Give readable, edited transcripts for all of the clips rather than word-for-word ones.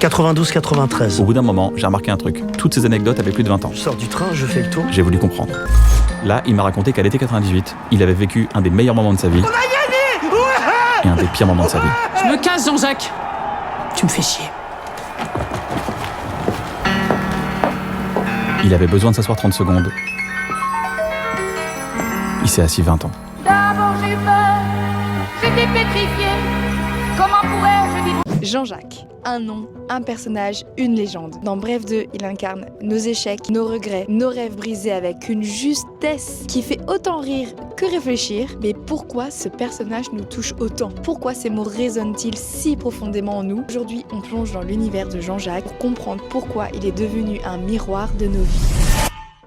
92-93. Au bout d'un moment, j'ai remarqué un truc. Toutes ces anecdotes avaient plus de 20 ans. Je sors du train, je fais le tour. J'ai voulu comprendre. Là, il m'a raconté qu'à l'été 98, il avait vécu un des meilleurs moments de sa vie. Et un des pires moments de sa vie. Je me casse, Jean-Jacques. Tu me fais chier. Il avait besoin de s'asseoir 30 secondes. Il s'est assis 20 ans. D'abord j'ai eu peur, j'étais pétrifiée. Comment pourrais-je vivre? Jean-Jacques, un nom, un personnage, une légende. Dans Bref 2, il incarne nos échecs, nos regrets, nos rêves brisés avec une justesse qui fait autant rire que réfléchir. Mais pourquoi ce personnage nous touche autant? Pourquoi ces mots résonnent-ils si profondément en nous? Aujourd'hui, on plonge dans l'univers de Jean-Jacques pour comprendre pourquoi il est devenu un miroir de nos vies.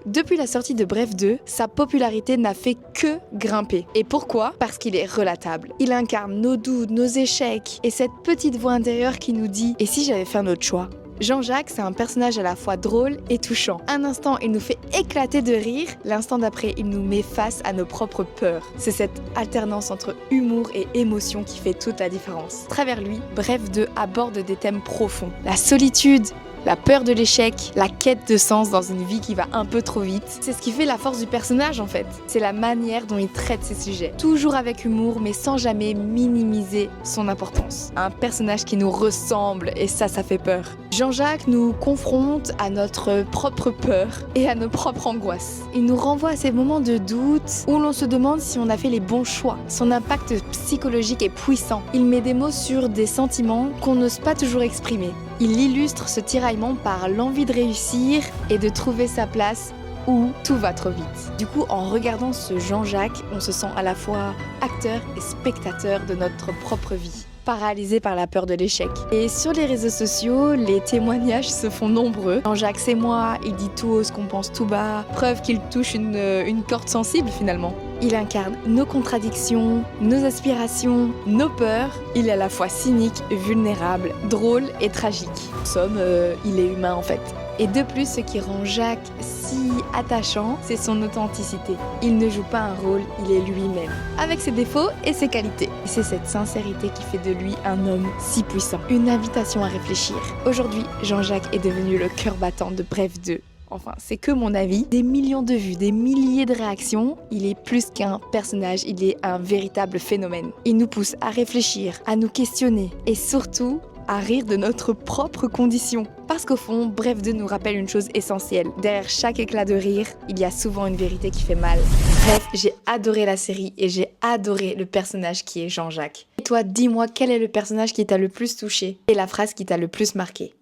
Depuis la sortie de Bref 2, sa popularité n'a fait que grimper. Et pourquoi? Parce qu'il est relatable. Il incarne nos doutes, nos échecs et cette petite voix intérieure qui nous dit « Et si j'avais fait un autre choix ?» Jean-Jacques, c'est un personnage à la fois drôle et touchant. Un instant, il nous fait éclater de rire, l'instant d'après, il nous met face à nos propres peurs. C'est cette alternance entre humour et émotion qui fait toute la différence. À travers lui, Bref 2 aborde des thèmes profonds. La solitude, la peur de l'échec, la quête de sens dans une vie qui va un peu trop vite. C'est ce qui fait la force du personnage en fait. C'est la manière dont il traite ces sujets. Toujours avec humour mais sans jamais minimiser son importance. Un personnage qui nous ressemble et ça fait peur. Jean-Jacques nous confronte à notre propre peur et à nos propres angoisses. Il nous renvoie à ces moments de doute où l'on se demande si on a fait les bons choix. Son impact psychologique est puissant. Il met des mots sur des sentiments qu'on n'ose pas toujours exprimer. Il illustre ce tiraillement par l'envie de réussir et de trouver sa place où tout va trop vite. Du coup, en regardant ce Jean-Jacques, on se sent à la fois acteur et spectateur de notre propre vie, paralysé par la peur de l'échec. Et sur les réseaux sociaux, les témoignages se font nombreux. Jean-Jacques, c'est moi, il dit tout haut ce qu'on pense tout bas, preuve qu'il touche une corde sensible finalement. Il incarne nos contradictions, nos aspirations, nos peurs. Il est à la fois cynique, vulnérable, drôle et tragique. En somme, il est humain en fait. Et de plus, ce qui rend Jacques si attachant, c'est son authenticité. Il ne joue pas un rôle, il est lui-même, avec ses défauts et ses qualités. Et c'est cette sincérité qui fait de lui un homme si puissant. Une invitation à réfléchir. Aujourd'hui, Jean-Jacques est devenu le cœur battant de Bref 2. Enfin, c'est que mon avis. Des millions de vues, des milliers de réactions. Il est plus qu'un personnage, il est un véritable phénomène. Il nous pousse à réfléchir, à nous questionner et surtout à rire de notre propre condition. Parce qu'au fond, Bref 2 nous rappelle une chose essentielle. Derrière chaque éclat de rire, il y a souvent une vérité qui fait mal. Bref, j'ai adoré la série et j'ai adoré le personnage qui est Jean-Jacques. Et toi, dis-moi quel est le personnage qui t'a le plus touché et la phrase qui t'a le plus marqué.